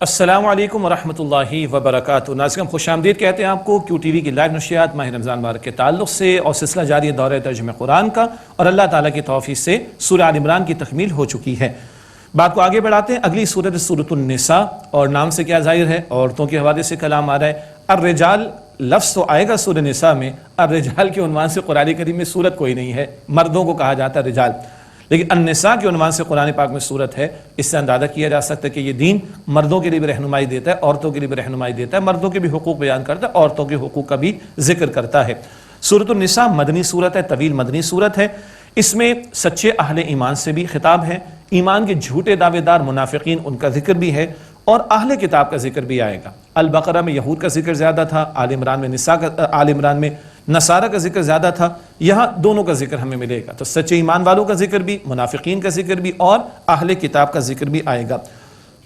السلام علیکم ورحمۃ اللہ وبرکاتہ۔ ناظرین خوش آمدید کہتے ہیں آپ کو کیو ٹی وی کی لائیو نشریات ماہ رمضان مبارک کے تعلق سے، اور سلسلہ جاری ہے دورہ ترجمہ قرآن کا، اور اللہ تعالیٰ کی توفیق سے سورہ آل عمران کی تکمیل ہو چکی ہے۔ بات کو آگے بڑھاتے ہیں، اگلی سورت سورۃ النساء، اور نام سے کیا ظاہر ہے، عورتوں کے حوالے سے کلام آ رہا ہے۔ الرجال لفظ تو آئے گا سورہ نساء میں، الرجال کے عنوان سے قرآن کریم میں سورت کوئی نہیں ہے، مردوں کو کہا جاتا ہے رجال، لیکن النساء کے عنوان سے قرآن پاک میں صورت ہے۔ اس سے اندازہ کیا جا سکتا ہے کہ یہ دین مردوں کے لیے بھی رہنمائی دیتا ہے، عورتوں کے لیے بھی رہنمائی دیتا ہے، مردوں کے بھی حقوق بیان کرتا ہے، عورتوں کے حقوق کا بھی ذکر کرتا ہے۔ سورۃ النساء مدنی صورت ہے، طویل مدنی صورت ہے۔ اس میں سچے اہل ایمان سے بھی خطاب ہے، ایمان کے جھوٹے دعوے دار منافقین ان کا ذکر بھی ہے، اور اہل کتاب کا ذکر بھی آئے گا۔ البقرہ میں یہود کا ذکر زیادہ تھا، آل عمران میں نصارہ کا ذکر زیادہ تھا، یہاں دونوں کا ذکر ہمیں ملے گا۔ تو سچے ایمان والوں کا ذکر بھی، منافقین کا ذکر بھی، اور اہل کتاب کا ذکر بھی آئے گا۔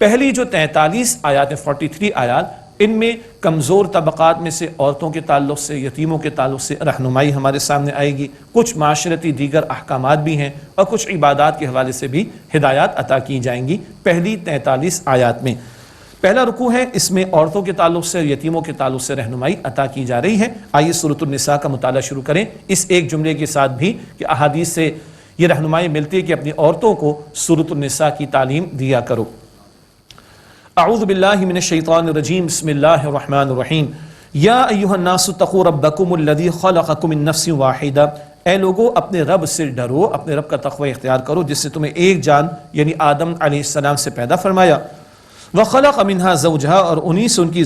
پہلی جو 43 آیات 43 آیات، ان میں کمزور طبقات میں سے عورتوں کے تعلق سے، یتیموں کے تعلق سے رہنمائی ہمارے سامنے آئے گی، کچھ معاشرتی دیگر احکامات بھی ہیں، اور کچھ عبادات کے حوالے سے بھی ہدایات عطا کی جائیں گی پہلی 43 آیات میں۔ پہلا رکوع ہے، اس میں عورتوں کے تعلق سے، یتیموں کے تعلق سے رہنمائی عطا کی جا رہی ہے۔ آئیے سورۃ النساء کا مطالعہ شروع کریں، اس ایک جملے کے ساتھ بھی کہ احادیث سے یہ رہنمائی ملتی ہے کہ اپنی عورتوں کو سورۃ النساء کی تعلیم دیا کرو۔ اعوذ باللہ من الشیطان الرجیم، بسم اللہ الرحمن الرحیم۔ یا ایھا الناس اتقوا ربکم الذی خلقکم من نفس واحدہ، اے لوگو اپنے رب سے ڈرو، اپنے رب کا تقوی اختیار کرو جس سے تمہیں ایک جان یعنی آدم علیہ السلام سے پیدا فرمایا۔ وَخَلَقَ مِنْهَا زَوْجَهَا، اور انہی سے ان کی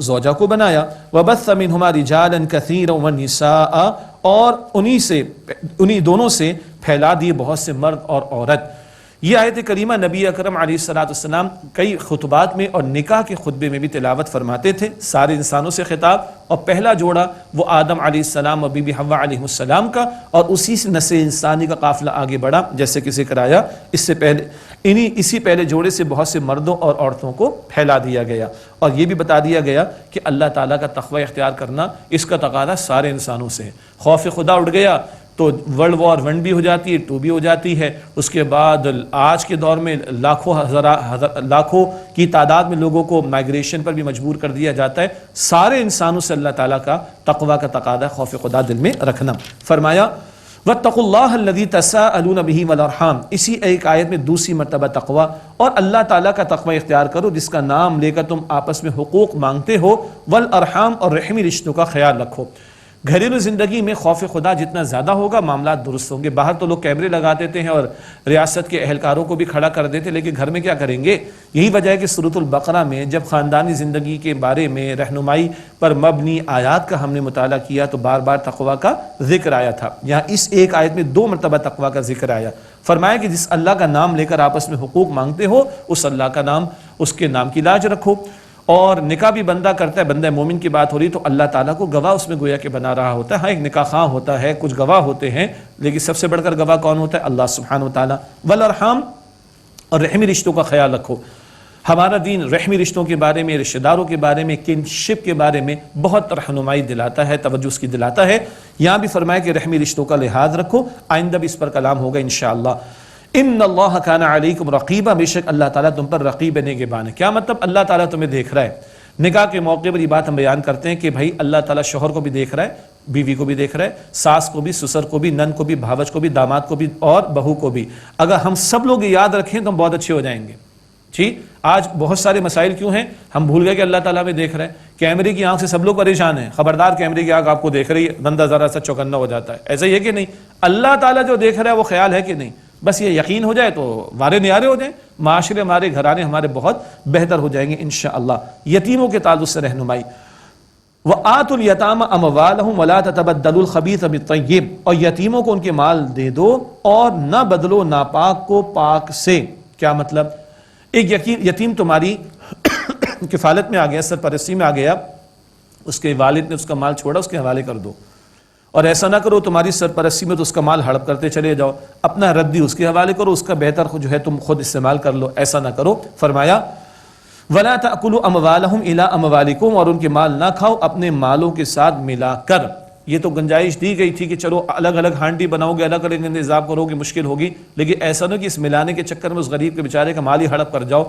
زوجہ کو بنایا۔ وَبَثَّ مِنْهُمَا رِجَالًا كَثِيرًا وَالنِّسَاءَ، اور انہی دونوں سے پھیلا دیے بہت سے مرد اور عورت۔ یہ آیت کریمہ نبی اکرم علیہ السلام کئی خطبات میں اور نکاح کے خطبے میں بھی تلاوت فرماتے تھے، سارے انسانوں سے خطاب، اور پہلا جوڑا وہ آدم علیہ السلام اور بی بی حوا علیہ السلام کا، اور اسی سے نسل انسانی کا قافلہ آگے بڑھا، جیسے کہ ذکر آیا اس سے پہلے اسی پہلے جوڑے سے بہت سے مردوں اور عورتوں کو پھیلا دیا گیا، اور یہ بھی بتا دیا گیا کہ اللہ تعالیٰ کا تقوی اختیار کرنا، اس کا تقاضا سارے انسانوں سے ہے۔ خوف خدا اٹھ گیا تو ورلڈ وار 1 بھی ہو جاتی ہے، 2 بھی ہو جاتی ہے، اس کے بعد آج کے دور میں لاکھوں کی تعداد میں لوگوں کو مائگریشن پر بھی مجبور کر دیا جاتا ہے۔ سارے انسانوں سے اللہ تعالیٰ کا تقوی کا تقاضا ہے، خوف خدا دل میں رکھنا۔ فرمایا وَاتَّقُوا اللَّهَ الَّذِي تَسَاءَلُونَ بِهِ وَالْأَرْحَامَ، اسی ایک آیت میں دوسری مرتبہ تقوی، اور اللہ تعالیٰ کا تقوی اختیار کرو جس کا نام لے کر تم آپس میں حقوق مانگتے ہو، والارحام، اور رحمی رشتوں کا خیال رکھو۔ گھریلو زندگی میں خوف خدا جتنا زیادہ ہوگا معاملات درست ہوں گے۔ باہر تو لوگ کیمرے لگا دیتے ہیں اور ریاست کے اہلکاروں کو بھی کھڑا کر دیتے، لیکن گھر میں کیا کریں گے؟ یہی وجہ ہے کہ سورۃ البقرہ میں جب خاندانی زندگی کے بارے میں رہنمائی پر مبنی آیات کا ہم نے مطالعہ کیا تو بار بار تقوی کا ذکر آیا تھا۔ یہاں اس ایک آیت میں 2 مرتبہ تقوی کا ذکر آیا۔ فرمایا کہ جس اللہ کا نام لے کر آپس میں حقوق مانگتے ہو، اس اللہ کا نام، اس کے نام کی لاج رکھو۔ اور نکاح بھی بندہ کرتا ہے، بندہ مومن کی بات ہو رہی تو اللہ تعالیٰ کو گواہ اس میں گویا کہ بنا رہا ہوتا ہے۔ ہاں ایک نکاح خواہ ہوتا ہے، کچھ گواہ ہوتے ہیں، لیکن سب سے بڑھ کر گواہ کون ہوتا ہے؟ اللہ سبحانہ وتعالیٰ۔ والارحام، اور رحمی رشتوں کا خیال رکھو۔ ہمارا دین رحمی رشتوں کے بارے میں، رشتہ داروں کے بارے میں، کنشپ کے بارے میں بہت رہنمائی دلاتا ہے، توجہ اس کی دلاتا ہے۔ یہاں بھی فرمایا کہ رحمی رشتوں کا لحاظ رکھو، آئندہ بھی اس پر کلام ہوگا انشاءاللہ۔ ان اللہ کان علیکم رقیبا، بے شک اللہ تعالیٰ تم پر رقیب نگہبان ہے۔ کیا مطلب؟ اللہ تعالیٰ تمہیں دیکھ رہا ہے۔ نکاح کے موقع پر یہ بات ہم بیان کرتے ہیں کہ بھائی اللہ تعالیٰ شوہر کو بھی دیکھ رہا ہے، بیوی کو بھی دیکھ رہا ہے، ساس کو بھی، سسر کو بھی، نن کو بھی، بھاوج کو بھی، داماد کو بھی، اور بہو کو بھی۔ اگر ہم سب لوگ یاد رکھیں تو ہم بہت اچھے ہو جائیں گے۔ ٹھیک، آج بہت سارے مسائل کیوں ہیں؟ ہم بھول گئے کہ اللہ تعالیٰ میں دیکھ رہا ہے۔ کیمرے کی آنکھ سے سب لوگ پریشان ہیں، خبردار کیمرے کی آنکھ آپ کو دیکھ رہی ہے، بندہ ذرا سا چوکنا ہو جاتا ہے۔ ایسا ہی ہے کہ نہیں؟ اللہ تعالیٰ جو دیکھ رہا ہے وہ خیال ہے کہ نہیں؟ بس یہ یقین ہو جائے تو وارے نیارے ہو جائیں، معاشرے ہمارے، گھرانے ہمارے بہت بہتر ہو جائیں گے انشاءاللہ۔ یتیموں کے تعلق سے رہنمائی، وَآتُوا الْيَتَامَ أَمْوَالَهُمْ وَلَا تَتَبَدَّلُوا الْخَبِيثَ بِالطَّيِّبِ، اور یتیموں کو ان کے مال دے دو اور نہ بدلو ناپاک کو پاک سے۔ کیا مطلب؟ ایک یتیم تمہاری کفالت میں آ گیا، سرپرستی میں آ گیا، اس کے والد نے اس کا مال چھوڑا، اس کے حوالے کر دو، اور ایسا نہ کرو تمہاری سرپرستی میں تو اس کا مال ہڑپ کرتے چلے جاؤ، اپنا ردی اس کے حوالے کرو، اس کا بہتر جو ہے تم خود استعمال کر لو، ایسا نہ کرو۔ فرمایا وَلَا تَأْكُلُوا أَمْوَالَهُمْ إِلَىٰ أَمْوَالِكُمْ، اور ان کے مال نہ کھاؤ اپنے مالوں کے ساتھ ملا کر۔ یہ تو گنجائش دی گئی تھی کہ چلو الگ الگ ہانڈی بناؤ گے، الگ الگ انتظام کرو گے، مشکل ہوگی، لیکن ایسا نہ کہ اس ملانے کے چکر میں اس غریب کے بیچارے کا مال ہی ہڑپ کر جاؤ۔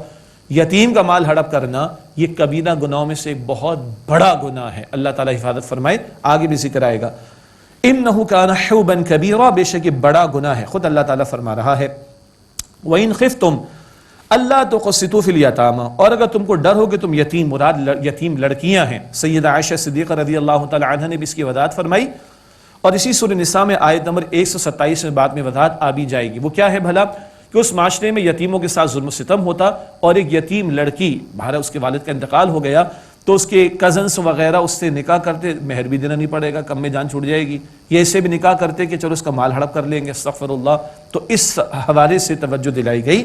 یتیم کا مال ہڑپ کرنا یہ کبیرہ گناہوں میں سے بہت بڑا گناہ ہے، اللہ تعالیٰ حفاظت فرمائے، آگے بھی ذکر آئے گا۔ اِنَّهُ كَانَ حُوبًا كَبِيرًا، بے شک یہ بڑا گناہ ہے، خود اللہ تعالیٰ فرما رہا ہے۔ وَإِنْ خِفْتُمْ اللہ تقسطوا فی الیتامى، اور اگر تم کو ڈر ہو کہ تم یتیم، مراد یتیم لڑکیاں ہیں، سیدہ عائشہ صدیقہ رضی اللہ تعالی عنہ نے بھی اس کی وضاحت فرمائی، اور اسی سورہ نساء میں آیت نمبر 127 میں بعد میں وضاحت آ بھی جائے گی۔ وہ کیا ہے بھلا کہ اس معاشرے میں یتیموں کے ساتھ ظلم و ستم ہوتا، اور ایک یتیم لڑکی، بہرحال اس کے والد کا انتقال ہو گیا تو اس کے کزنس وغیرہ اس سے نکاح کرتے، مہر بھی دینا نہیں پڑے گا، کم میں جان چھوٹ جائے گی، یہ ایسے بھی نکاح کرتے کہ چلو اس کا مال ہڑپ کر لیں گے، استغفر اللہ۔ تو اس حوالے سے توجہ دلائی گئی۔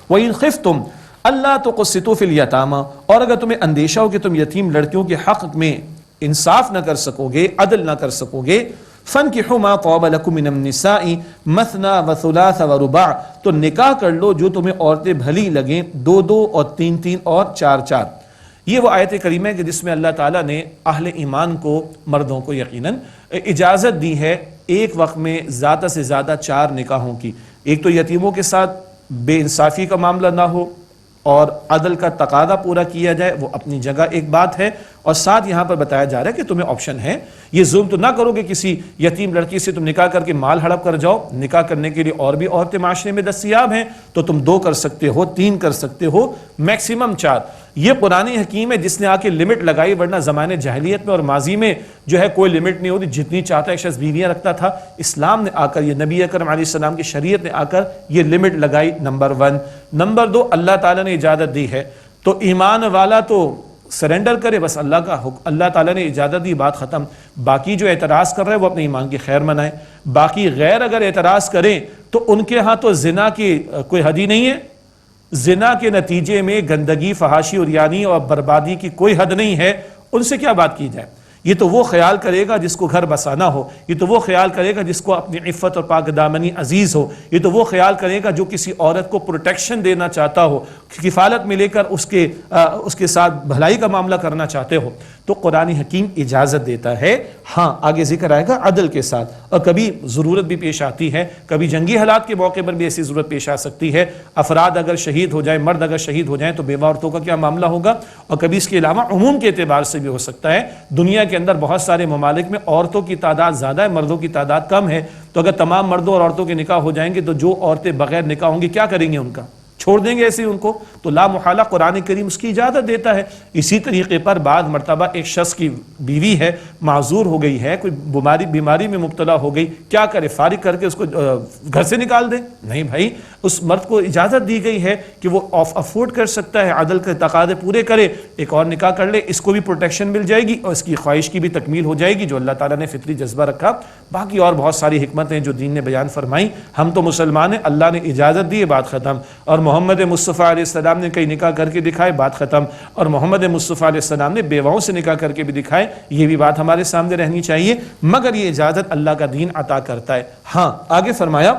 وَإِنْ خِفْتُمْ اللہ تقسطوا فی الیتامى، اور اگر تمہیں اندیشہ ہو کہ تم یتیم لڑکیوں کے حق میں انصاف نہ کر سکو گے، عدل نہ کر سکو گے، فَانْكِحُوا مَا طَابَ لَكُم مِّنَ النِّسَاءِ مَثْنَىٰ وَثُلَاثَ وَرُبَاعَ، تو نکاح کر لو جو تمہیں عورتیں بھلی لگیں، 2 اور 3 اور 4۔ یہ وہ آیت کریمہ ہے کہ جس میں اللہ تعالیٰ نے اہل ایمان کو، مردوں کو یقیناً اجازت دی ہے ایک وقت میں زیادہ سے زیادہ 4 نکاحوں کی۔ ایک تو یتیموں کے ساتھ بے انصافی کا معاملہ نہ ہو اور عدل کا تقاضا پورا کیا جائے، وہ اپنی جگہ ایک بات ہے، اور ساتھ یہاں پر بتایا جا رہا ہے کہ تمہیں آپشن ہے، یہ ظلم تو نہ کرو کہ کسی یتیم لڑکی سے تم نکاح کر کے مال ہڑپ کر جاؤ، نکاح کرنے کے لیے اور بھی عورتیں معاشرے میں دستیاب ہیں، تو تم 2 کر سکتے ہو، 3 کر سکتے ہو، میکسیمم 4۔ یہ قرآن حکیم ہے جس نے آ کے لمٹ لگائی، ورنہ زمانے جاہلیت میں اور ماضی میں جو ہے کوئی لمٹ نہیں ہوتی، جتنی چاہتا ایک شخص بیویاں رکھتا تھا۔ اسلام نے آ کر، یہ نبی اکرم علیہ السلام کی شریعت نے آ کر یہ لمٹ لگائی، نمبر 1۔ نمبر 2، اللہ تعالیٰ نے اجازت دی ہے تو ایمان والا تو سرنڈر کرے، بس اللہ کا حکم، اللہ تعالیٰ نے اجازت دی، بات ختم۔ باقی جو اعتراض کر رہے ہیں وہ اپنے ایمان کی خیر منائیں، باقی غیر اگر اعتراض کریں تو ان کے ہاں تو زنا کی کوئی حد ہی نہیں ہے، زنا کے نتیجے میں گندگی، فحاشی اور یعنی اور بربادی کی کوئی حد نہیں ہے، ان سے کیا بات کی جائے؟ یہ تو وہ خیال کرے گا جس کو گھر بسانا ہو، یہ تو وہ خیال کرے گا جس کو اپنی عفت اور پاک دامنی عزیز ہو، یہ تو وہ خیال کرے گا جو کسی عورت کو پروٹیکشن دینا چاہتا ہو، کفالت میں لے کر اس کے ساتھ بھلائی کا معاملہ کرنا چاہتے ہو۔ تو قرآن حکیم اجازت دیتا ہے، ہاں آگے ذکر آئے گا عدل کے ساتھ، اور کبھی ضرورت بھی پیش آتی ہے، کبھی جنگی حالات کے موقع پر بھی ایسی ضرورت پیش آ سکتی ہے، افراد اگر شہید ہو جائیں، مرد اگر شہید ہو جائیں تو بیوہ عورتوں کا کیا معاملہ ہوگا، اور کبھی اس کے علاوہ عموم کے اعتبار سے بھی ہو سکتا ہے۔ دنیا کے اندر بہت سارے ممالک میں عورتوں کی تعداد زیادہ ہے، مردوں کی تعداد کم ہے، تو اگر تمام مردوں اور عورتوں کے نکاح ہو جائیں گے تو جو عورتیں بغیر نکاح ہوں گی کیا کریں گے؟ ان کا چھوڑ دیں گے ایسے ہی ان کو، تو لا محالہ قرآن کریم اس کی اجازت دیتا ہے۔ اسی طریقے پر بعض مرتبہ ایک شخص کی بیوی ہے، معذور ہو گئی ہے، کوئی بیماری میں مبتلا ہو گئی، کیا کرے؟ فارغ کر کے اس کو گھر سے نکال دے؟ نہیں بھائی، اس مرد کو اجازت دی گئی ہے کہ وہ افورڈ کر سکتا ہے، عدل کے تقاضے پورے کرے، ایک اور نکاح کر لے، اس کو بھی پروٹیکشن مل جائے گی اور اس کی خواہش کی بھی تکمیل ہو جائے گی جو اللہ تعالیٰ نے فطری جذبہ رکھا۔ باقی اور بہت ساری حکمتیں جو دین نے بیان فرمائی، ہم تو مسلمان ہیں، اللہ نے اجازت دی ہے، بات ختم۔ اور محمد مصطفیٰ علیہ السلام نے کئی نکاح کر کے دکھائے، بات ختم۔ اور محمد مصطفیٰ علیہ السلام نے بیواؤں سے نکاح کر کے بھی دکھائے، یہ بھی بات ہمارے سامنے رہنی چاہیے، مگر یہ اجازت اللہ کا دین عطا کرتا ہے۔ ہاں آگے فرمایا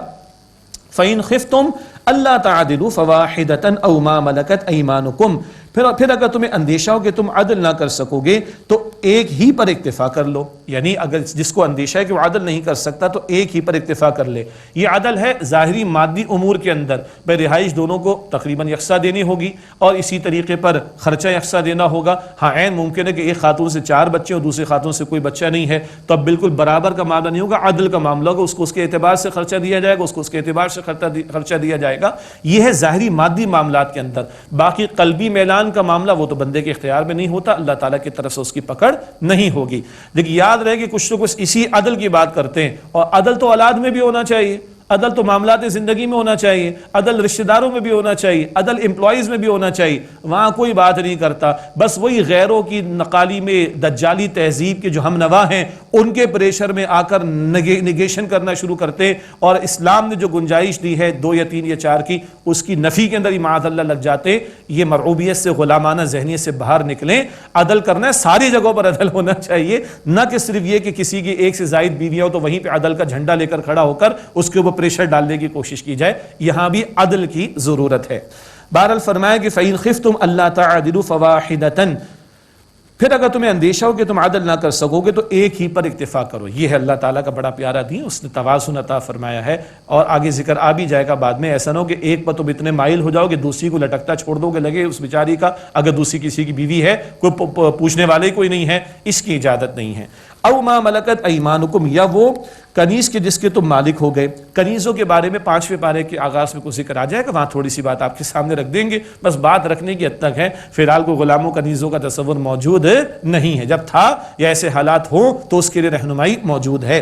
فَإِنْ خِفْتُمْ أَلَّا تَعْدِلُوا فَوَاحِدَةً أَوْ مَا مَلَكَتْ أَيْمَانُكُمْ، پھر اگر تمہیں اندیشہ ہو کہ تم عدل نہ کر سکو گے تو ایک ہی پر اکتفا کر لو، یعنی اگر جس کو اندیشہ ہے کہ وہ عدل نہیں کر سکتا تو ایک ہی پر اکتفا کر لے۔ یہ عدل ہے ظاہری مادی امور کے اندر، بے رہائش دونوں کو تقریباً یکساں دینی ہوگی اور اسی طریقے پر خرچہ یکساں دینا ہوگا۔ ہاں عین ممکن ہے کہ ایک خاتون سے 4 بچے اور دوسری خاتون سے کوئی بچہ نہیں ہے، تو اب بالکل برابر کا معاملہ نہیں ہوگا، عدل کا معاملہ ہوگا، اس کو اس کے اعتبار سے خرچہ دیا جائے گا، اس کو اس کے اعتبار سے خرچہ دیا جائے گا۔ یہ ہے ظاہری مادی معاملات کے اندر۔ باقی قلبی میلان کا معاملہ وہ تو بندے کے اختیار میں نہیں ہوتا، اللہ تعالیٰ کی طرف سے اس کی پکڑ نہیں ہوگی۔ لیکن یاد رہے کہ کچھ تو کچھ اسی عدل کی بات کرتے ہیں، اور عدل تو اولاد میں بھی ہونا چاہیے، عدل تو معاملات زندگی میں ہونا چاہیے، عدل رشتہ داروں میں بھی ہونا چاہیے، عدل امپلائیز میں بھی ہونا چاہیے۔ وہاں کوئی بات نہیں کرتا، بس وہی غیروں کی نقالی میں دجالی تہذیب کے جو ہم نوا ہیں ان کے پریشر میں آ کر نگیشن کرنا شروع کرتے، اور اسلام نے جو گنجائش دی ہے 2 یا 3 یا 4 کی، اس کی نفی کے اندر ہی معاذ اللہ لگ جاتے۔ یہ مرعوبیت سے، غلامانہ ذہنیت سے باہر نکلیں، عدل کرنا ہے، ساری جگہوں پر عدل ہونا چاہیے، نہ کہ صرف یہ کہ کسی کی 1 سے زائد بیویاں ہو تو وہیں پہ عدل کا جھنڈا لے کر کھڑا ہو کر اس کے اوپر پریشر ڈالنے کی کوشش کی جائے۔ یہاں بھی عدل کی ضرورت ہے۔ بہرحال فرمایا کہ فَإِنْ خِفْتُمْ أَلَّا تَعْدِلُوا فَوَاحِدَةً، پھر اگر تمہیں اندیشہ ہو کہ تم عدل نہ کر سکو گے تو ایک ہی پر اکتفا کرو. یہ ہے اللہ تعالیٰ کا بڑا پیارا دین, اس نے توازن عطا فرمایا ہے, اور آگے ذکر آ بھی جائے گا بعد میں. ایسا نہ ہو کہ ایک پر تم اتنے مائل ہو جاؤ کہ دوسری کو لٹکتا چھوڑ دو گے, لگے اس بیچاری کا اگر دوسری کسی کی بیوی ہے کوئی پوچھنے والے کوئی نہیں ہے, اس کی اجازت نہیں ہے. او ما ملکت ایمانکم, یا وہ کنیز کے جس کے تم مالک ہو گئے. کنیزوں کے بارے میں 5ویں پارے کے آغاز میں کچھ ذکر آ جائے گا, وہاں تھوڑی سی بات آپ کے سامنے رکھ دیں گے, بس بات رکھنے کی حد تک ہے. فی الحال کو غلاموں کنیزوں کا تصور موجود نہیں ہے, جب تھا یا ایسے حالات ہوں تو اس کے لیے رہنمائی موجود ہے.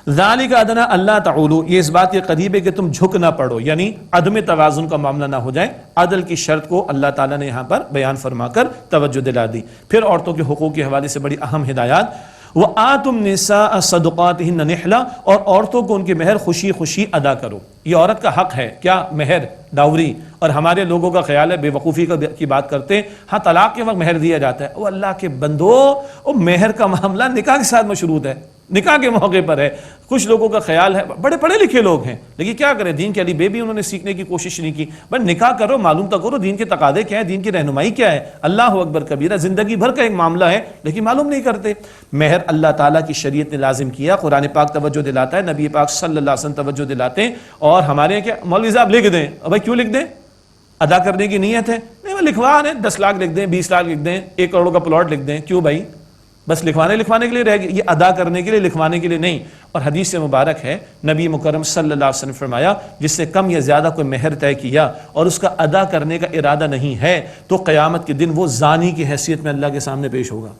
ذالک ادنی اللہ تعولوا, یہ اس بات کے قریب ہے کہ تم جھک نہ پڑو, یعنی عدم توازن کا معاملہ نہ ہو جائے. عدل کی شرط کو اللہ تعالیٰ نے یہاں پر بیان فرما کر توجہ دلا دی. پھر عورتوں کے حقوق کے حوالے سے بڑی اہم ہدایات. وَآتُوا النِّسَاءَ صَدُقَاتِهِنَّ نِحْلًا, اور عورتوں کو ان کے مہر خوشی خوشی ادا کرو. یہ عورت کا حق ہے, کیا مہر, ڈاوری. اور ہمارے لوگوں کا خیال ہے, بے وقوفی کی بات کرتے ہیں, ہاں طلاق کے وقت مہر دیا جاتا ہے. وہ اللہ کے بندو, وہ مہر کا معاملہ نکاح کے ساتھ مشروط ہے, نکاح کے موقع پر ہے. کچھ لوگوں کا خیال ہے, بڑے پڑھے لکھے لوگ ہیں لیکن کیا کریں, دین کے علی بے بھی انہوں نے سیکھنے کی کوشش نہیں کی. بس نکاح کرو, معلوم تو کرو دین کے تقاضے کیا ہے, دین کی رہنمائی کیا ہے. اللہ اکبر کبیرہ, زندگی بھر کا ایک معاملہ ہے لیکن معلوم نہیں کرتے. مہر اللہ تعالیٰ کی شریعت نے لازم کیا, قرآن پاک توجہ دلاتا ہے, نبی پاک صلی اللہ علیہ وسلم توجہ دلاتے ہیں. اور ہمارے کیا مولوی صاحب لکھ دیں, بھائی کیوں لکھ دیں, ادا کرنے کی نیت ہے, نہیں وہ لکھوا دیں, 10 لاکھ لکھ دیں, 20 لاکھ لکھ دیں, 1 کروڑ کا پلاٹ لکھ دیں, کیوں بھائی, بس لکھوانے کے لیے رہ گئی, یہ ادا کرنے کے لیے, لکھوانے کے لیے نہیں. اور حدیث سے مبارک ہے, نبی مکرم صلی اللہ علیہ وسلم فرمایا, جس نے کم یا زیادہ کوئی مہر طے کیا اور اس کا ادا کرنے کا ارادہ نہیں ہے تو قیامت کے دن وہ زانی کی حیثیت میں اللہ کے سامنے پیش ہوگا.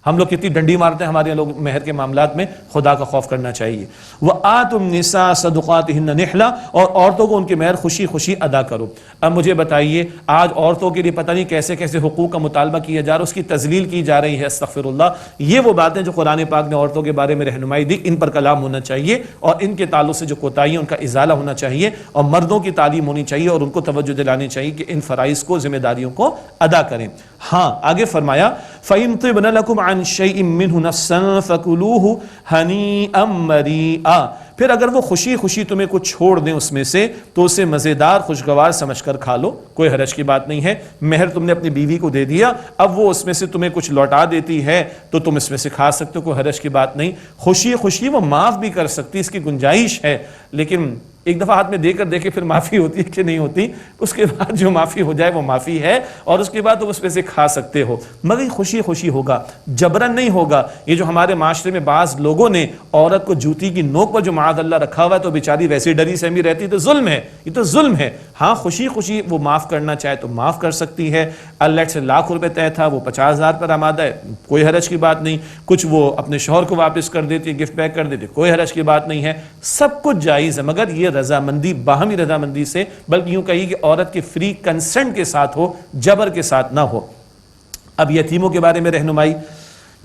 ہم لوگ کتنی ڈنڈی مارتے ہیں ہمارے لوگ مہر کے معاملات میں, خدا کا خوف کرنا چاہیے. وَآتُوا النِّسَاءَ صَدُقَاتِهِنَّ نِحْلًا, اور عورتوں کو ان کے مہر خوشی خوشی ادا کرو. اب مجھے بتائیے, آج عورتوں کے لیے پتہ نہیں کیسے کیسے حقوق کا مطالبہ کیا جا رہا ہے, اس کی تذلیل کی جا رہی ہے, استغفر اللہ. یہ وہ باتیں جو قرآن پاک نے عورتوں کے بارے میں رہنمائی دی, ان پر کلام ہونا چاہیے, اور ان کے تعلق سے جو کوتاہی ان کا ازالہ ہونا چاہیے, اور مردوں کی تعلیم ہونی چاہیے, اور ان کو توجہ دلانی چاہیے کہ ان فرائض کو, ذمہ داریوں کو ادا کریں. ہاں آگے فرمایا, فَإِن طِبْنَ لَكُمْ عَنْ شَيْءٍ مِّنْهُ نَفْسًا فَكُلُوهُ هَنِيئًا مَرِيئًا, پھر اگر وہ خوشی خوشی تمہیں کچھ چھوڑ دیں اس میں سے تو اسے مزیدار خوشگوار سمجھ کر کھا لو, کوئی حرج کی بات نہیں ہے. مہر تم نے اپنی بیوی کو دے دیا, اب وہ اس میں سے تمہیں کچھ لوٹا دیتی ہے تو تم اس میں سے کھا سکتے ہو, کوئی حرج کی بات نہیں. خوشی خوشی وہ معاف بھی کر سکتی, اس کی گنجائش ہے, لیکن ایک دفعہ ہاتھ میں دے کر دیکھے پھر معافی ہوتی ہے کہ نہیں ہوتی, اس کے بعد جو معافی ہو جائے وہ معافی ہے, اور اس کے بعد تم اس میں سے کھا سکتے ہو, مگر خوشی خوشی ہوگا, جبرن نہیں ہوگا. یہ جو ہمارے معاشرے میں بعض لوگوں نے عورت کو جوتی کی نوک پر جو معاذ اللہ رکھا ہوا ہے تو بیچاری ویسی ڈری سہمی رہتی, تو ظلم ہے, یہ تو ظلم ہے. ہاں خوشی خوشی وہ معاف کرنا چاہے تو معاف کر سکتی ہے. اللہ سے ₹1,00,000 طے تھا, وہ 50,000 پر آمادہ ہے, کوئی حرج کی بات نہیں. کچھ وہ اپنے شوہر کو واپس کر دیتی, گفٹ پیک کر دیتی, کوئی حرج کی بات نہیں ہے. سب کچھ جائز ہے, مگر یہ رضامندی, باہمی رضامندی سے, بلکہ یوں کہیے کہ عورت کے فری کنسنٹ کے ساتھ ہو, جبر کے ساتھ نہ ہو. اب یتیموں کے بارے میں رہنمائی,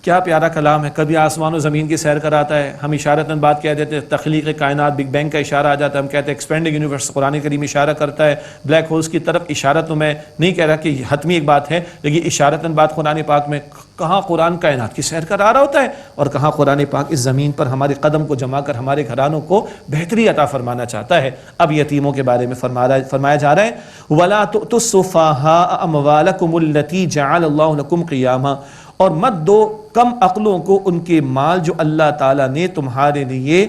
کیا پیارا کلام ہے. کبھی آسمان و زمین کی سیر کراتا ہے, ہم اشارتاً بات کہہ دیتے ہیں, تخلیق کائنات, بگ بینگ کا اشارہ آ جاتا ہے, ہم کہتے ہیں ایکسپینڈنگ یونیورس, قرآن کریم اشارہ کرتا ہے بلیک ہولز کی طرف. اشارہ تو میں نہیں کہہ رہا کہ حتمی ایک بات ہے, لیکن اشارتاً بات قرآن پاک میں, کہاں قرآن کائنات کی سیر کرا رہا ہوتا ہے اور کہاں قرآن پاک اس زمین پر ہمارے قدم کو جما کر ہمارے گھرانوں کو بہتری عطا فرمانا چاہتا ہے. اب یتیموں کے بارے میں فرمایا جا رہا ہے, وَلَا تُؤْتُوا السُّفَهَاءَ أَمْوَالَكُمُ الَّتِي جَعَلَ اللَّهُ لَكُمْ قِيَامًا, اور مت دو کم عقلوں کو ان کے مال جو اللہ تعالیٰ نے تمہارے لیے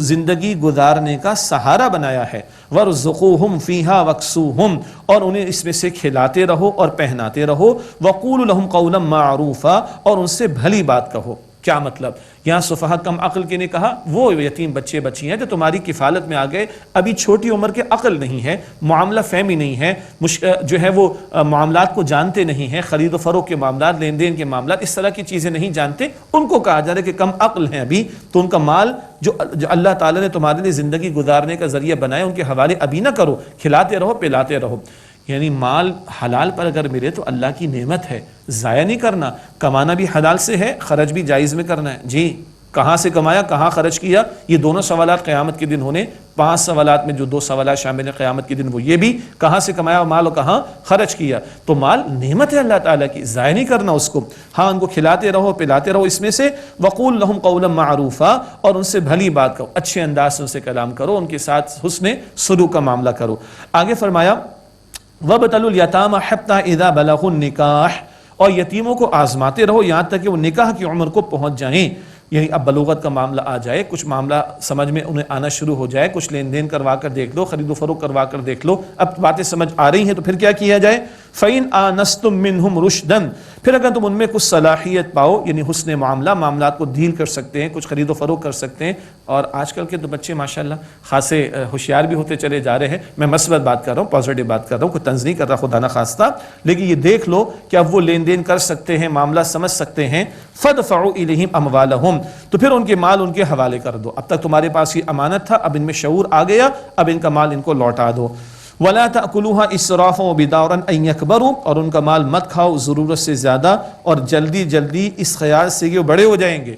زندگی گزارنے کا سہارا بنایا ہے. وَارْزُقُوهُمْ فِيهَا وَاكْسُوهُمْ, اور انہیں اس میں سے کھلاتے رہو اور پہناتے رہو. وَقُولُوا لَهُمْ قَوْلًا مَّعْرُوفًا, اور ان سے بھلی بات کہو. کیا مطلب, یہاں صفحہ کم عقل کے نے کہا, وہ یتیم بچے بچی ہیں جو تمہاری کفالت میں آ گئے, ابھی چھوٹی عمر کے, عقل نہیں ہے, معاملہ فہمی نہیں ہے, جو ہے وہ معاملات کو جانتے نہیں ہیں, خرید و فروخت کے معاملات, لین دین کے معاملات, اس طرح کی چیزیں نہیں جانتے, ان کو کہا جا رہا ہے کہ کم عقل ہیں ابھی, تو ان کا مال جو اللہ تعالیٰ نے تمہارے لیے زندگی گزارنے کا ذریعہ بنایا, ان کے حوالے ابھی نہ کرو, کھلاتے رہو پلاتے رہو. یعنی مال حلال پر اگر ملے تو اللہ کی نعمت ہے, ضائع نہیں کرنا. کمانا بھی حلال سے ہے, خرچ بھی جائز میں کرنا ہے. جی کہاں سے کمایا, کہاں خرچ کیا, یہ دونوں سوالات قیامت کے دن ہونے. 5 سوالات میں جو 2 سوالات شامل ہیں قیامت کے دن, وہ یہ بھی کہاں سے کمایا مال اور کہاں خرچ کیا. تو مال نعمت ہے اللہ تعالیٰ کی, ضائع نہیں کرنا اس کو. ہاں ان کو کھلاتے رہو پلاتے رہو اس میں سے. وَقُولْ لَهُمْ قَوْلًا مَّعْرُوفًا, اور ان سے بھلی بات کہو, اچھے انداز سے ان سے کلام کرو, ان کے ساتھ حسن سلوک کا معاملہ کرو. آگے فرمایا وَابْتَلُوا الْيَتَامَىٰ حَتَّىٰ إِذَا بَلَغُوا النِّكَاحَ, اور یتیموں کو آزماتے رہو یہاں تک کہ وہ نکاح کی عمر کو پہنچ جائیں، یعنی اب بلوغت کا معاملہ آ جائے، کچھ معاملہ سمجھ میں انہیں آنا شروع ہو جائے، کچھ لین دین کروا کر دیکھ لو، خرید و فروخت کروا کر دیکھ لو، اب باتیں سمجھ آ رہی ہیں تو پھر کیا کیا جائے؟ فَإِنْ آنَسْتُم مِّنْهُمْ رُشْدًا، پھر اگر تم ان میں کچھ صلاحیت پاؤ، یعنی حسن معاملات کو ڈیل کر سکتے ہیں، کچھ خرید و فروخت کر سکتے ہیں، اور آج کل کے تو بچے ماشاءاللہ خاصے ہوشیار بھی ہوتے چلے جا رہے ہیں، میں مثبت بات کر رہا ہوں، پازیٹیو بات کر رہا ہوں، کوئی طنز نہیں کر رہا خدا نخواستہ، لیکن یہ دیکھ لو کہ اب وہ لین دین کر سکتے ہیں، معاملہ سمجھ سکتے ہیں، فَادْفَعُوا إِلَيْهِمْ أَمْوَالَهُمْ، تو پھر ان کے مال ان کے حوالے کر دو، اب تک تمہارے پاس یہ امانت تھا، اب ان میں شعور آ گیا، اب ان کا مال ان کو لوٹا دو۔ وَلَا تَأْكُلُوهَا إِسْرَافًا وَبِدَارًا أَن يَكْبَرُوا، اور ان کا مال مت کھاؤ ضرورت سے زیادہ اور جلدی جلدی اس خیال سے کہ وہ بڑے ہو جائیں گے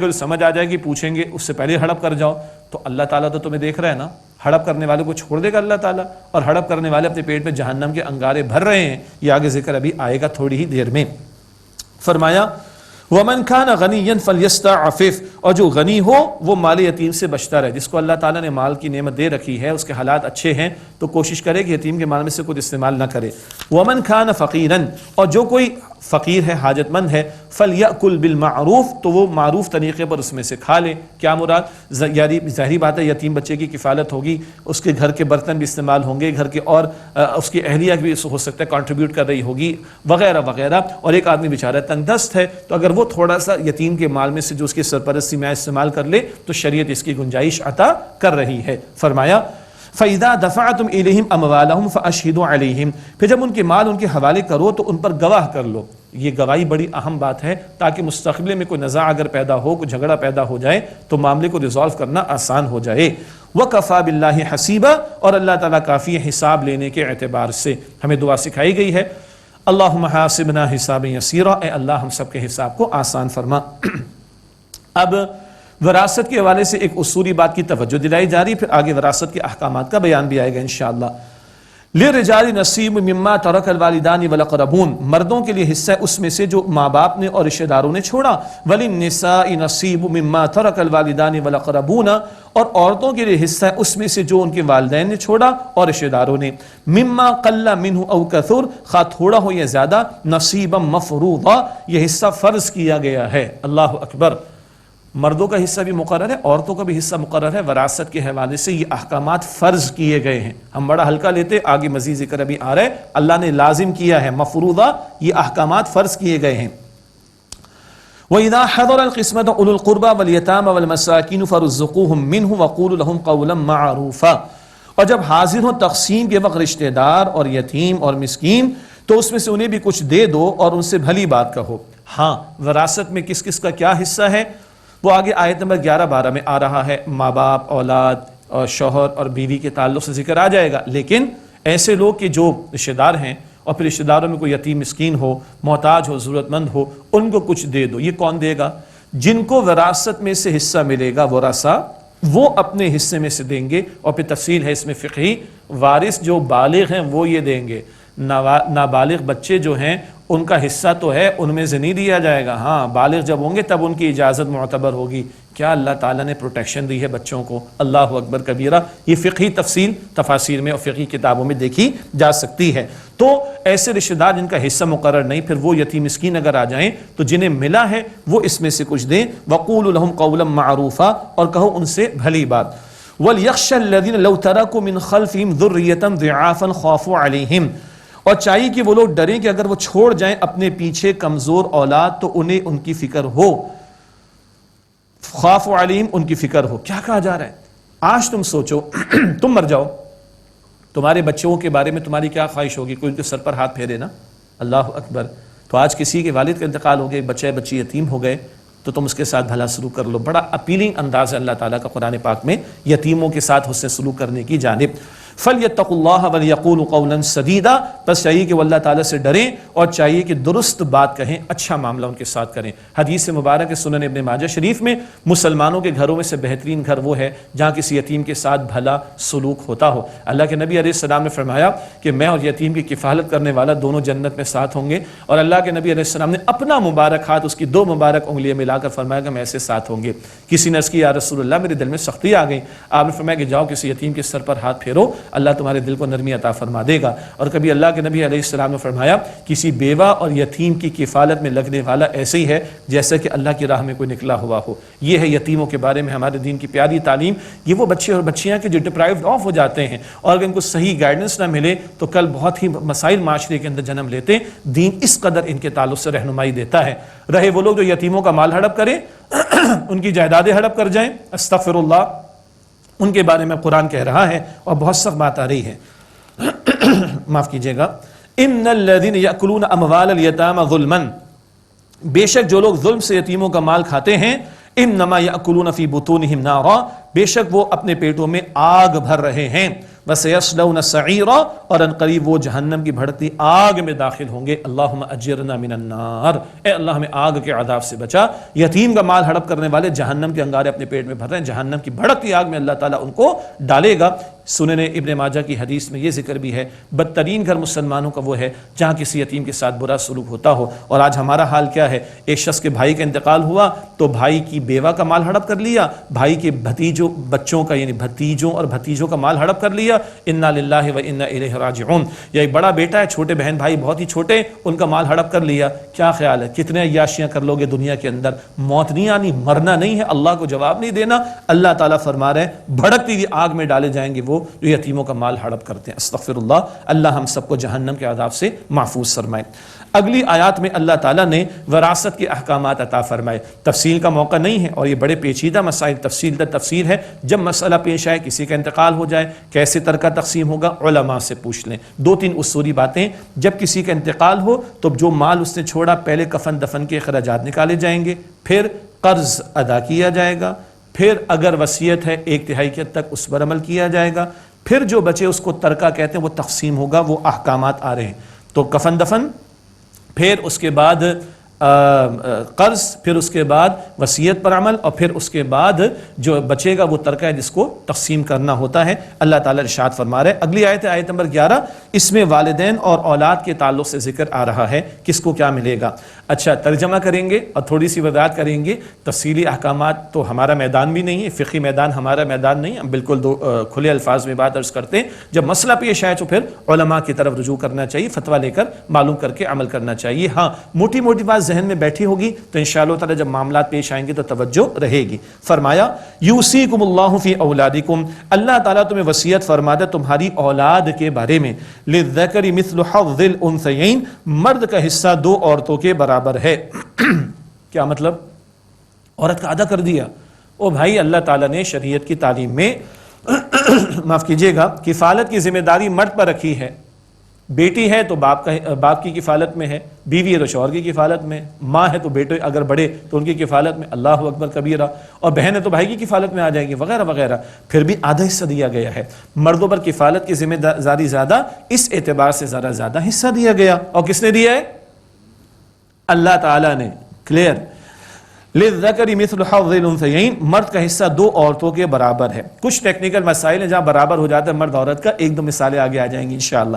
تو سمجھ آ جائے گی، پوچھیں گے، اس سے پہلے ہڑپ کر جاؤ، تو اللہ تعالیٰ تو تمہیں دیکھ رہا ہے نا، ہڑپ کرنے والے کو چھوڑ دے گا اللہ تعالیٰ، اور ہڑپ کرنے والے اپنے پیٹ میں جہنم کے انگارے بھر رہے ہیں، یہ آگے ذکر ابھی آئے گا تھوڑی ہی دیر میں۔ فرمایا وَمَنْ كَانَ غَنِيًّا فَلْيَسْتَعْفِفْ، اور جو غنی ہو وہ مال یتیم سے بچتا رہے، جس کو اللہ تعالیٰ نے مال کی نعمت دے رکھی ہے، اس کے حالات اچھے ہیں تو کوشش کرے کہ یتیم کے مال میں سے کچھ استعمال نہ کرے۔ وَمَنْ كَانَ فَقِيرًا، اور جو کوئی فقیر ہے، حاجت مند ہے، فَلْيَأْكُلْ بِالْمَعْرُوفِ، تو وہ معروف طریقے پر اس میں سے کھا لے۔ کیا مراد؟ یعنی ظاہری بات ہے یتیم بچے کی کفالت ہوگی، اس کے گھر کے برتن بھی استعمال ہوں گے، گھر کے اور اس کی اہلیہ بھی ہو سکتا ہے کنٹریبیوٹ کر رہی ہوگی وغیرہ وغیرہ، اور ایک آدمی بیچارہ تنگ دست ہے تو اگر وہ تھوڑا سا یتیم کے مال میں سے جو اس کی سرپرستی میں استعمال کر لے تو شریعت اس کی گنجائش عطا کر رہی ہے۔ فرمایا فَإِذَا دَفَعْتُمْ إِلَيْهِمْ أَمْوَالَهُمْ فَأَشْهِدُوا عَلَيْهِمْ، پھر جب ان کے مال ان کے حوالے کرو تو ان پر گواہ کر لو۔ یہ گواہی بڑی اہم بات ہے تاکہ مستقبل میں کوئی نزاع اگر پیدا ہو، کوئی جھگڑا پیدا ہو جائے تو معاملے کو ریزالو کرنا آسان ہو جائے۔ وَكَفَى بِاللَّهِ حَسِيبًا، اور اللہ تعالیٰ کافی ہے حساب لینے کے اعتبار سے۔ ہمیں دعا سکھائی گئی ہے اللہم حاسبنا حسابا یسیرا، اے اللہ ہم سب کے حساب کو آسان فرما۔ اب وراثت کے حوالے سے ایک اصولی بات کی توجہ دلائی جا رہی، پھر آگے وراثت کے احکامات کا بیان بھی آئے گا انشاءاللہ۔ لِلرِّجَالِ نَصِیبٌ مِّمَّا تَرَکَ الْوَالِدَانِ وَالْأَقْرَبُونَ، مردوں کے لیے حصہ ہے اس میں سے جو ماں باپ نے اور رشتہ داروں نے چھوڑا۔ وَلِلنِّسَاءِ نَصِیبٌ مِّمَّا تَرَکَ الْوَالِدَانِ وَالْأَقْرَبُونَ، اور عورتوں کے لیے حصہ ہے اس میں سے جو ان کے والدین نے چھوڑا اور رشتہ داروں نے۔ مِمَّا قَلَّ مِنْهُ أَوْ كَثُرَ، خواہ تھوڑا ہو یا زیادہ، نَصِیبًا مَفْرُوضًا، یہ حصہ فرض کیا گیا ہے۔ اللہ اکبر، مردوں کا حصہ بھی مقرر ہے، عورتوں کا بھی حصہ مقرر ہے، وراثت کے حوالے سے یہ احکامات فرض کیے گئے ہیں۔ ہم بڑا ہلکا لیتے، آگے مزید ذکر ابھی آ رہا ہے، اللہ نے لازم کیا ہے، مفروضہ، یہ احکامات فرض کیے گئے ہیں۔ وَإِذَا حَضَرَ الْقِسْمَةَ أُولُو الْقُرْبَى وَالْيَتَامَى وَالْمَسَاكِينُ فَارْزُقُوهُم مِّنْهُ وَقُولُوا لَهُمْ قَوْلًا مَّعْرُوفًا، اور جب حاضر ہو تقسیم کے وقت رشتہ دار اور یتیم اور مسکین تو اس میں سے انہیں بھی کچھ دے دو اور ان سے بھلی بات کہو۔ ہاں، وراثت میں کس کس کا کیا حصہ ہے وہ آگے آیت نمبر 11-12 میں آ رہا ہے، ماں باپ، اولاد اور شوہر اور بیوی کے تعلق سے ذکر آ جائے گا، لیکن ایسے لوگ کہ جو رشتہ دار ہیں اور پھر رشتہ داروں میں کوئی یتیم مسکین ہو، محتاج ہو، ضرورت مند ہو، ان کو کچھ دے دو۔ یہ کون دے گا؟ جن کو وراثت میں سے حصہ ملے گا، ورثہ، وہ اپنے حصے میں سے دیں گے، اور پھر تفصیل ہے اس میں فقہی، وارث جو بالغ ہیں وہ یہ دیں گے، نابالغ بچے جو ہیں ان کا حصہ تو ہے، ان میں سے نہیں دیا جائے گا، ہاں بالغ جب ہوں گے تب ان کی اجازت معتبر ہوگی۔ کیا اللہ تعالیٰ نے پروٹیکشن دی ہے بچوں کو، اللہ اکبر کبیرہ، یہ فقہی تفصیل تفاسیر میں اور فقہی کتابوں میں دیکھی جا سکتی ہے۔ تو ایسے رشتہ دار جن کا حصہ مقرر نہیں، پھر وہ یتیم مسکین اگر آ جائیں تو جنہیں ملا ہے وہ اس میں سے کچھ دیں۔ وَقُولُوا لَهُمْ قَوْلًا مَّعْرُوفًا، اور کہو ان سے بھلی بات۔ وَلْيَخْشَ الَّذِينَ لَوْ تَرَكُوا مِنْ خَلْفِهِمْ ذُرِّيَّةً ضِعَافًا خَافُوا عَلَيْهِمْ، اور چاہیے کہ وہ لوگ ڈریں کہ اگر وہ چھوڑ جائیں اپنے پیچھے کمزور اولاد تو انہیں ان کی فکر ہو۔ خواف علیم، ان کی فکر ہو۔ کیا کہا جا رہا ہے؟ آج تم سوچو تم مر جاؤ، تمہارے بچوں کے بارے میں تمہاری کیا خواہش ہوگی؟ کوئی ان کے سر پر ہاتھ پھیرے نا، اللہ اکبر۔ تو آج کسی کے والد کا انتقال ہو گیا، بچے بچی یتیم ہو گئے تو تم اس کے ساتھ بھلا سلوک کر لو۔ بڑا اپیلنگ انداز ہے اللہ تعالیٰ کا قرآن پاک میں یتیموں کے ساتھ حسن سلوک کرنے کی جانب۔ فَلْيَتَّقُوا اللَّهَ وَلْيَقُولُوا قَوْلًا سَدِيدًا، بس چاہیے کہ وہ اللہ تعالیٰ سے ڈریں اور چاہیے کہ درست بات کہیں، اچھا معاملہ ان کے ساتھ کریں۔ حدیث مبارک سنن ابن ماجہ شریف میں مسلمانوں کے گھروں میں سے بہترین گھر وہ ہے جہاں کسی یتیم کے ساتھ بھلا سلوک ہوتا ہو۔ اللہ کے نبی علیہ السلام نے فرمایا کہ میں اور یتیم کی کفالت کرنے والا دونوں جنت میں ساتھ ہوں گے، اور اللہ کے نبی علیہ السلام نے اپنا مبارک ہاتھ اس کی 2 مبارک انگلیاں ملا کر فرمایا کہ میں ایسے ساتھ ہوں گے۔ کسی نے عرض کی یا رسول اللہ میرے دل میں سختی آ گئی، آپ نے فرمایا کہ جاؤ کسی یتیم کے سر پر ہاتھ پھیرو، اللہ تمہارے دل کو نرمی عطا فرما دے گا۔ اور کبھی اللہ کے نبی علیہ السلام نے فرمایا کسی بیوہ اور یتیم کی کفالت میں لگنے والا ایسے ہی ہے جیسے کہ اللہ کی راہ میں کوئی نکلا ہوا ہو۔ یہ ہے یتیموں کے بارے میں ہمارے دین کی پیاری تعلیم۔ یہ وہ بچے اور بچیاں کہ جو ڈپرائیوڈ آف ہو جاتے ہیں، اور اگر ان کو صحیح گائیڈنس نہ ملے تو کل بہت ہی مسائل معاشرے کے اندر جنم لیتے ہیں۔ دین اس قدر ان کے تعلق سے رہنمائی دیتا ہے۔ رہے وہ لوگ جو یتیموں کا مال ہڑپ کریں، ان کی جائیدادیں ہڑپ کر جائیں، استغفر اللہ، ان کے بارے میں قرآن کہہ رہا ہے اور بہت سخت بات آ رہی ہے۔ معاف کیجئے گا، ان الذین یأکلون اموال الیتامی ظلما، بے شک جو لوگ ظلم سے یتیموں کا مال کھاتے ہیں، انما یأکلون فی بطونہم نارا، بے شک وہ اپنے پیٹوں میں آگ بھر رہے ہیں، وسیصلون سعیرا، اور ان قریب وہ جہنم کی بھڑکتی آگ میں داخل ہوں گے۔ اللہم اجرنا من النار، اے اللہ ہمیں آگ کے عذاب سے بچا۔ یتیم کا مال ہڑپ کرنے والے جہنم کے انگارے اپنے پیٹ میں بھر رہے ہیں، جہنم کی بھڑکتی آگ میں اللہ تعالیٰ ان کو ڈالے گا۔ سنن ابن ماجہ کی حدیث میں یہ ذکر بھی ہے، بدترین گھر مسلمانوں کا وہ ہے جہاں کسی یتیم کے ساتھ برا سلوک ہوتا ہو۔ اور آج ہمارا حال کیا ہے؟ ایک شخص کے بھائی کا انتقال ہوا تو بھائی کی بیوہ کا مال ہڑپ کر لیا، بھائی کے بھتیجوں بچوں کا یعنی بھتیجوں اور بھتیجوں کا مال ہڑپ کر لیا، انا للہ و انا الیہ راجعون۔ یا ایک بڑا بیٹا ہے، چھوٹے بہن بھائی بہت ہی چھوٹے، ان کا مال ہڑپ کر لیا۔ کیا خیال ہے کتنے عیاشیاں کر لوگے دنیا کے اندر؟ موت نہیں آنی، مرنا نہیں ہے، اللہ کو جواب نہیں دینا۔ اللہ تعالیٰ فرما رہے ہیں بھڑکتی ہوئی آگ میں ڈالے جائیں گے وہ جو یتیموں کا مال ہڑپ کرتے ہیں۔ استغفر اللہ، اللہ ہم سب کو جہنم کے عذاب سے محفوظ فرمائے۔ اگلی آیات میں اللہ تعالیٰ نے وراثت کے احکامات عطا فرمائے۔ تفصیل کا موقع نہیں ہے اور یہ بڑے پیچیدہ مسائل تفصیل در تفصیل ہے۔ جب مسئلہ پیش آئے، کسی کا انتقال ہو جائے، کیسے ترکہ تقسیم ہوگا، علماء سے پوچھ لیں۔ دو تین اصولی باتیں، جب کسی کا انتقال ہو تو جو مال اس نے چھوڑا پہلے کفن دفن کے اخراجات نکالے جائیں گے، پھر قرض ادا کیا جائے گا، پھر اگر وصیت ہے 1/3 کی حد تک اس پر عمل کیا جائے گا، پھر جو بچے اس کو ترکہ کہتے ہیں وہ تقسیم ہوگا۔ وہ احکامات آ رہے ہیں۔ تو کفن دفن، پھر اس کے بعد قرض، پھر اس کے بعد وصیت پر عمل، اور پھر اس کے بعد جو بچے گا وہ ترکہ ہے جس کو تقسیم کرنا ہوتا ہے۔ اللہ تعالیٰ ارشاد فرما رہے ہیں۔ اگلی آیت ہے آیت نمبر 11، اس میں والدین اور اولاد کے تعلق سے ذکر آ رہا ہے کس کو کیا ملے گا۔ اچھا، ترجمہ کریں گے اور تھوڑی سی وضاحت کریں گے۔ تفصیلی احکامات تو ہمارا میدان بھی نہیں ہے، فقہی میدان ہمارا میدان نہیں، ہم بالکل کھلے الفاظ میں بات عرض کرتے ہیں۔ جب مسئلہ پیش آئے تو پھر علماء کی طرف رجوع کرنا چاہیے، فتویٰ لے کر معلوم کر کے عمل کرنا چاہیے۔ ہاں، موٹی موٹی بات ذہن میں بیٹھی ہوگی تو انشاءاللہ تعالی جب معاملات پیش آئیں گے تو توجہ رہے گی۔ فرمایا یوصیکم اللہ فی اولادکم، اللہ تعالیٰ تمہیں وصیت فرماتا ہے تمہاری اولاد کے بارے میں، للذکر مثل حظ الانثیین، مرد کا حصہ 2 عورتوں کے برابر ہے۔ کیا مطلب؟ عورت کا آدھا کر دیا؟ او بھائی، اللہ تعالیٰ نے شریعت کی تعلیم میں معاف کیجیے گا کفالت کی ذمہ داری مرد پر رکھی ہے۔ بیٹی ہے تو باپ کی کفالت میں ہے، بیوی ہے تو شوہر کی کفالت میں، ماں ہے تو بیٹے اگر بڑے تو ان کی کفالت میں، اللہ اکبر کبیرہ، اور بہن ہے تو بھائی کی کفالت میں آ جائے گی، وغیرہ وغیرہ۔ پھر بھی آدھا حصہ دیا گیا ہے۔ مردوں پر کفالت کی ذمہ داری زیادہ، اس اعتبار سے زیادہ حصہ دیا گیا۔ اور کس نے دیا ہے؟ اللہ تعالیٰ نے۔ کلیئر؟ للذکر مثل حظ الانثیین، مرد کا حصہ 2 عورتوں کے برابر ہے۔ کچھ ٹیکنیکل مسائل ہیں جہاں برابر ہو جاتا ہے مرد عورت کا، 1-2 مثالیں آگے آ جائیں گی انشاءاللہ۔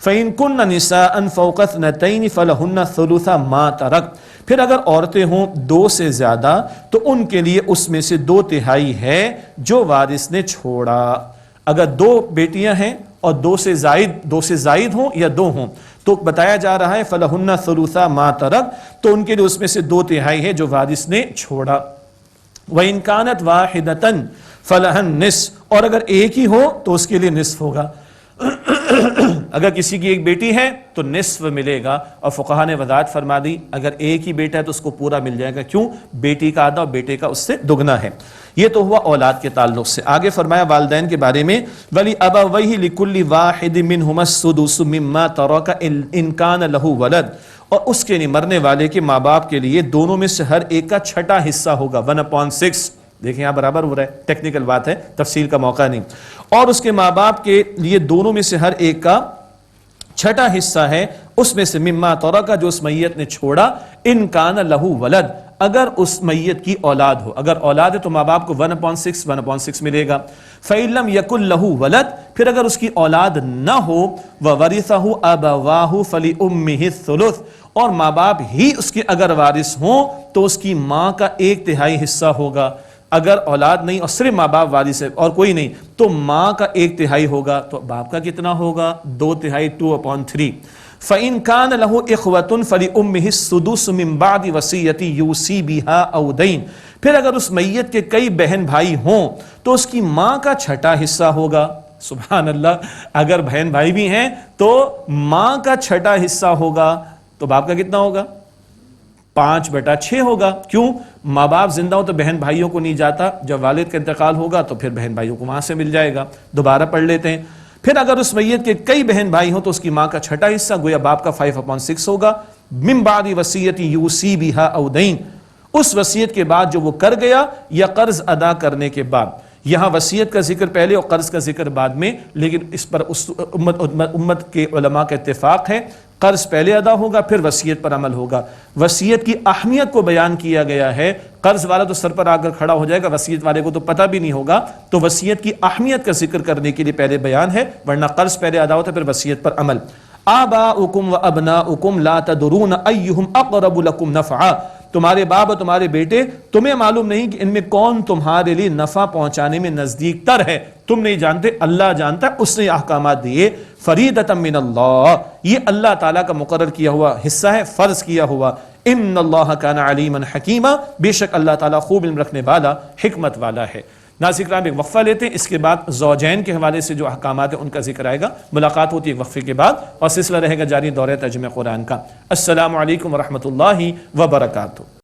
فَإِن كُنَّ نِسَاءً فَوْقَ اثْنَتَيْنِ فَلَهُنَّ ثُلُثَ مَا تَرَكَ، پھر اگر عورتیں ہوں 2 سے زیادہ تو ان کے لیے اس میں سے 2/3 ہے جو وارث نے چھوڑا۔ اگر 2 بیٹیاں ہیں اور 2 سے زائد ہوں یا 2 ہوں تو بتایا جا رہا ہے فَلَهُنَّ ثُلُثَ مَا تَرَكَ، تو ان کے لیے اس میں سے 2/3 ہے جو وارث نے چھوڑا۔ وَإِن كَانَتْ وَاحِدَةً فَلَهَا النِّصْفُ، اور اگر ایک ہی ہو تو اس کے لیے نصف ہوگا۔ اگر کسی کی ایک بیٹی ہے تو نصف ملے گا، اور فقہا نے وضاحت فرما دی اگر ایک ہی بیٹا ہے تو اس کو پورا مل جائے گا۔ کیوں؟ بیٹی کا آدھا اور بیٹے کا اس سے دگنا ہے۔ یہ تو ہوا اولاد کے تعلق سے۔ آگے فرمایا والدین کے بارے میں، وَلِأَبَوَيْهِ لِكُلِّ وَاحِدٍ مِّنْهُمَا السُّدُسُ مِمَّا تَرَكَ إِن كَانَ لَهُ وَلَدٌ، اور اس کے مرنے والے کے ماں باپ کے لیے دونوں میں سے ہر ایک کا 6واں حصہ ہوگا، 1/6۔ دیکھیں یہاں برابر ہو رہا ہے، ٹیکنیکل بات ہے، تفصیل کا موقع نہیں۔ اور اس کے ماں باپ کے لیے دونوں میں سے ہر ایک کا 6واں حصہ ہے، اس میں سے مما ترک، جو اس میت نے چھوڑا، ان کان لہو ولد، اگر اس میت کی اولاد ہو۔ اگر اولاد ہے تو ماں باپ کو 1/6 ملے گا۔ فَإِن لَمْ يَكُن لَهُ وَلَدٌ، پھر اگر اس کی اولاد نہ ہو، وَوَرِثَهُ أَبَوَاهُ فَلِأُمِّهِ الثُّلُثُ، اور ماں باپ ہی اس کے اگر وارث ہوں تو اس کی ماں کا 1/3 حصہ ہوگا۔ اگر اولاد نہیں اور صرف ماں باپ والد سے اور کوئی نہیں تو ماں کا 1/3 ہوگا، تو باپ کا کتنا ہوگا؟ 2/3 2/3۔ فَإِن كَانَ لَهُ إِخْوَةٌ فَلِأُمِّهِ السُّدُسُ مِن بَعْدِ وَصِيَّةٍ يُوصِي بِهَا أَوْ دَيْنٍ۔ پھر اگر اس میت کے کئی بہن بھائی ہوں تو اس کی ماں کا 6واں حصہ ہوگا۔ سبحان اللہ، اگر بہن بھائی بھی ہیں تو ماں کا 6واں حصہ ہوگا، تو باپ کا کتنا ہوگا؟ 5/6 ہوگا۔ کیوں؟ ماں باپ زندہ ہو تو بہن بھائیوں کو نہیں جاتا، جب والد کا انتقال ہوگا تو پھر بہن بھائیوں کو وہاں سے مل جائے گا۔ دوبارہ پڑھ لیتے ہیں۔ پھر اگر اس میت کے کئی بہن بھائی ہوں تو اس کی ماں کا 6واں حصہ گویا باپ کا 5/6 ہوگا۔ من بعد وصیت یوصی بہا او دین، اس وصیت کے بعد جو وہ کر گیا یا قرض ادا کرنے کے بعد۔ یہاں وصیت کا ذکر پہلے اور قرض کا ذکر بعد میں، لیکن اس پر امت کے علماء کا اتفاق ہے، قرض پہلے ادا ہوگا پھر وصیت پر عمل ہوگا۔ وصیت کی اہمیت کو بیان کیا گیا ہے، قرض والا تو سر پر آ کر کھڑا ہو جائے گا، وصیت والے کو تو پتہ بھی نہیں ہوگا، تو وصیت کی اہمیت کا ذکر کرنے کے لیے پہلے بیان ہے، ورنہ قرض پہلے ادا ہوتا ہے پھر وصیت پر عمل۔ آباؤکم و ابناؤکم لا تدرون ایہم اقرب لکم نفعا، تمہارے باپ اور تمہارے بیٹے تمہیں معلوم نہیں کہ ان میں کون تمہارے لیے نفع پہنچانے میں نزدیک تر ہے، تم نہیں جانتے، اللہ جانتا ہے، اس نے احکامات دیے۔ فریدۃ من اللہ، یہ اللہ تعالیٰ کا مقرر کیا ہوا حصہ ہے، فرض کیا ہوا۔ ان اللہ کان علیما حکیما، بے شک اللہ تعالیٰ خوب علم رکھنے والا، حکمت والا ہے۔ ناظرین کرام، ایک وقفہ لیتے ہیں، اس کے بعد زوجین کے حوالے سے جو احکامات ہیں ان کا ذکر آئے گا۔ ملاقات ہوتی ہے ایک وقفے کے بعد اور سلسلہ رہے گا جاری دورہ ترجمہ قرآن کا۔ السلام علیکم ورحمۃ اللہ وبرکاتہ۔